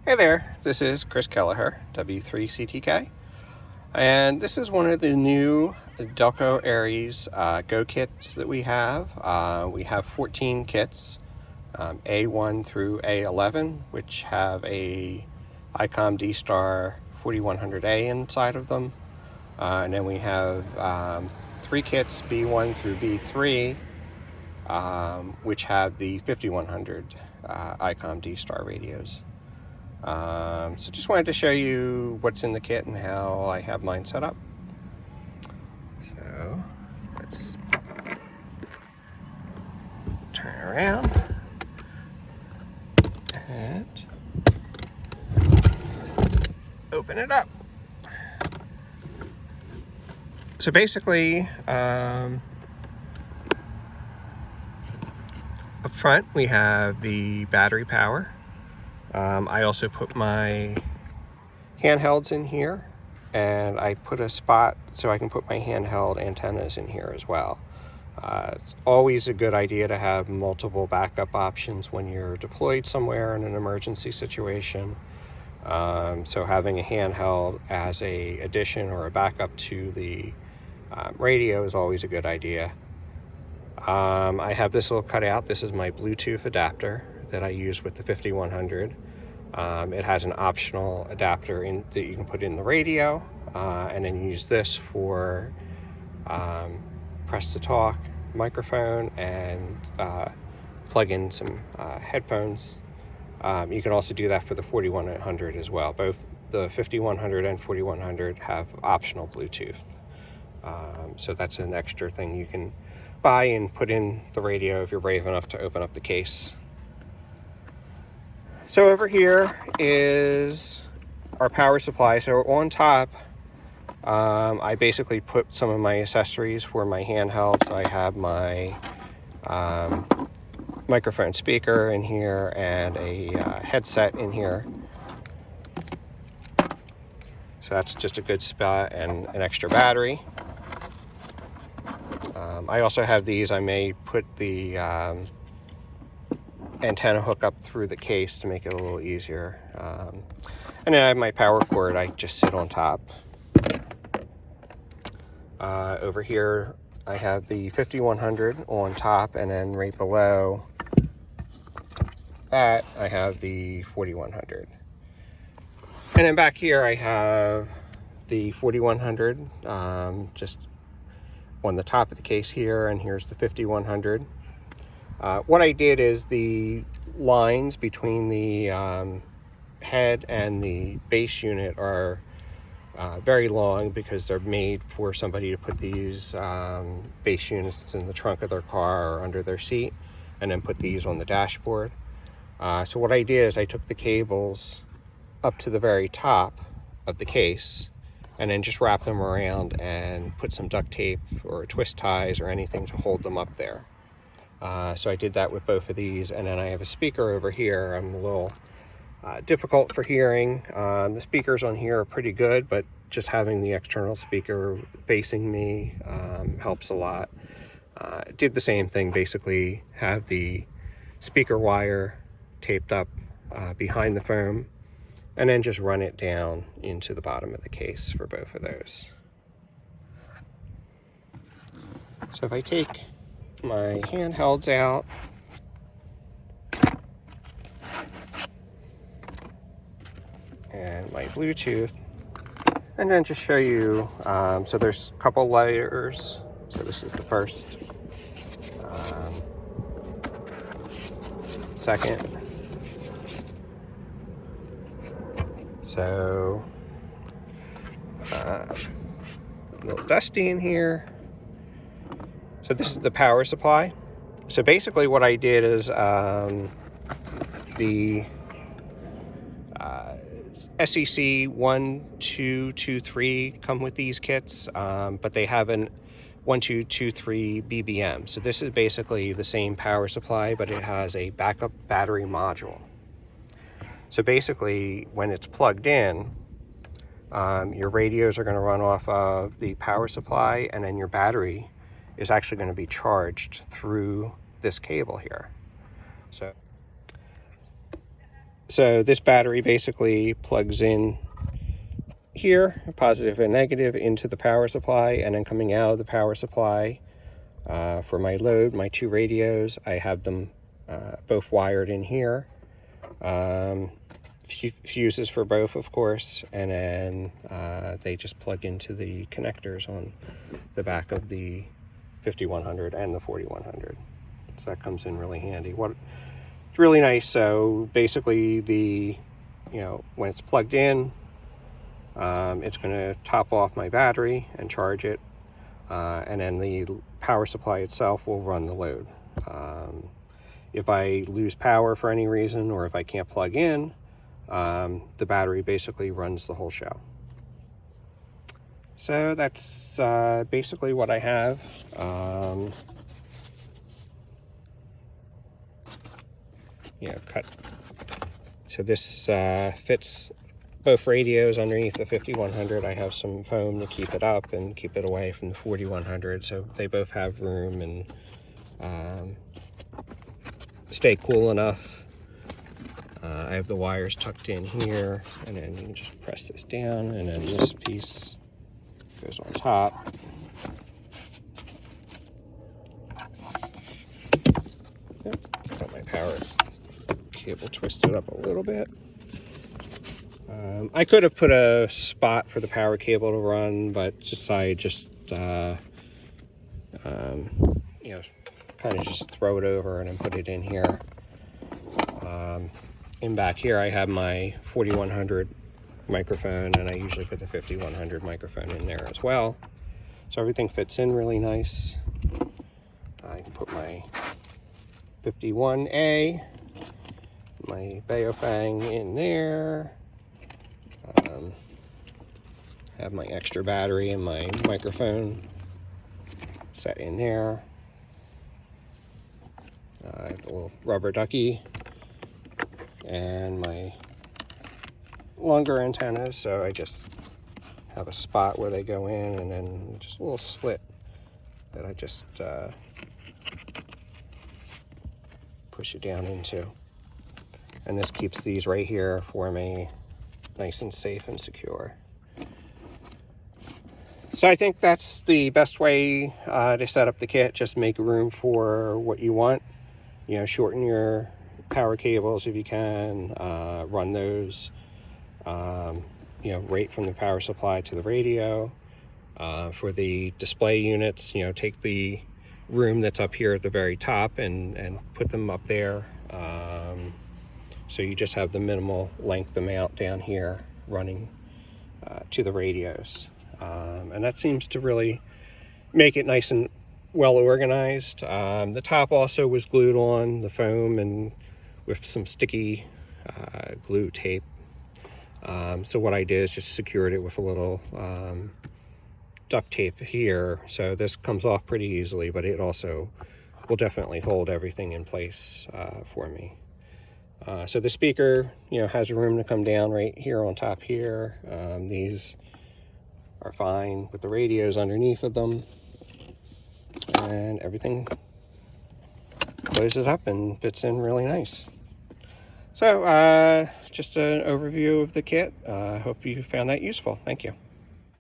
Hey there, this is Chris Kelleher, W3CTK, and this is one of the new Delco ARES Go kits that we have. We have 14 kits, A1 through A11, which have a ICOM DSTAR 4100A inside of them. And then we have 3 kits, B1 through B3, which have the 5100 ICOM DSTAR radios. So just wanted to show you what's in the kit and how I have mine set up. So let's turn around and open it up. So basically, up front we have the battery power. I also put my handhelds in here, and I put a spot so I can put my handheld antennas in here as well. It's always a good idea to have multiple backup options when you're deployed somewhere in an emergency situation. So having a handheld as a addition or a backup to the radio is always a good idea. I have this little cutout. This is my Bluetooth adapter that I use with the 5100. It has an optional adapter that you can put in the radio, and then use this for press to talk microphone and plug in some headphones. You can also do that for the 4100 as well. Both the 5100 and 4100 have optional Bluetooth. So that's an extra thing you can buy and put in the radio if you're brave enough to open up the case. So over here is our power supply. So on top, I basically put some of my accessories for my handheld. So I have my microphone speaker in here and a headset in here. So that's just a good spot, and an extra battery. I also have these. I may put the antenna hook up through the case to make it a little easier. And then I have my power cord. I just sit on top. Over here I have the 5100 on top, and then right below that I have the 4100. And then back here I have the 4100 just on the top of the case here, and here's the 5100. What I did is the lines between the head and the base unit are very long, because they're made for somebody to put these base units in the trunk of their car or under their seat, and then put these on the dashboard. So what I did is I took the cables up to the very top of the case, and then just wrap them around and put some duct tape or twist ties or anything to hold them up there. So I did that with both of these, and then I have a speaker over here. I'm a little difficult for hearing. The speakers on here are pretty good, but just having the external speaker facing me helps a lot. Did the same thing, basically have the speaker wire taped up behind the foam, and then just run it down into the bottom of the case for both of those. So if I take my handhelds out, and my Bluetooth, and then just show you, so there's a couple layers. So this is the first, second. So a little dusty in here. So this is the power supply. So basically what I did is the SEC 1223 come with these kits, but they have an 1223 BBM. So this is basically the same power supply, but it has a backup battery module. So basically when it's plugged in, your radios are going to run off of the power supply, and then your battery is actually going to be charged through this cable here. So So this battery basically plugs in here, positive and negative, into the power supply, and then coming out of the power supply for my load, my two radios, I have them both wired in here. Fuses for both, of course, and then they just plug into the connectors on the back of the 5100 and the 4100. So that comes in really handy. It's really nice. So basically, when it's plugged in, it's going to top off my battery and charge it, and then the power supply itself will run the load. If I lose power for any reason, or if I can't plug in, the battery basically runs the whole show. So that's basically what I have. Cut. So this fits both radios underneath the 5100. I have some foam to keep it up and keep it away from the 4100, so they both have room and stay cool enough. I have the wires tucked in here, and then you can just press this down, and then this piece goes on top. Got my power cable twisted up a little bit. I could have put a spot for the power cable to run, but I just kind of just throw it over and then put it in here. In back here, I have my 4100 microphone, and I usually put the 5100 microphone in there as well. So everything fits in really nice. I can put my 51A, my Baofeng in there. Have my extra battery and my microphone set in there. I have a little rubber ducky and my longer antennas, so I just have a spot where they go in, and then just a little slit that I just push it down into. And this keeps these right here for me nice and safe and secure. So I think that's the best way to set up the kit. Just make room for what you want. Shorten your power cables if you can. Run those, right from the power supply to the radio. For the display units, take the room that's up here at the very top and put them up there. So you just have the minimal length amount down here running to the radios. And that seems to really make it nice and well organized. The top also was glued on, the foam, and with some sticky glue tape. So what I did is just secured it with a little duct tape here. So this comes off pretty easily, but it also will definitely hold everything in place for me. So the speaker, has room to come down right here on top here. These are fine with the radios underneath of them, and everything closes up and fits in really nice. So just an overview of the kit. I hope you found that useful. Thank you.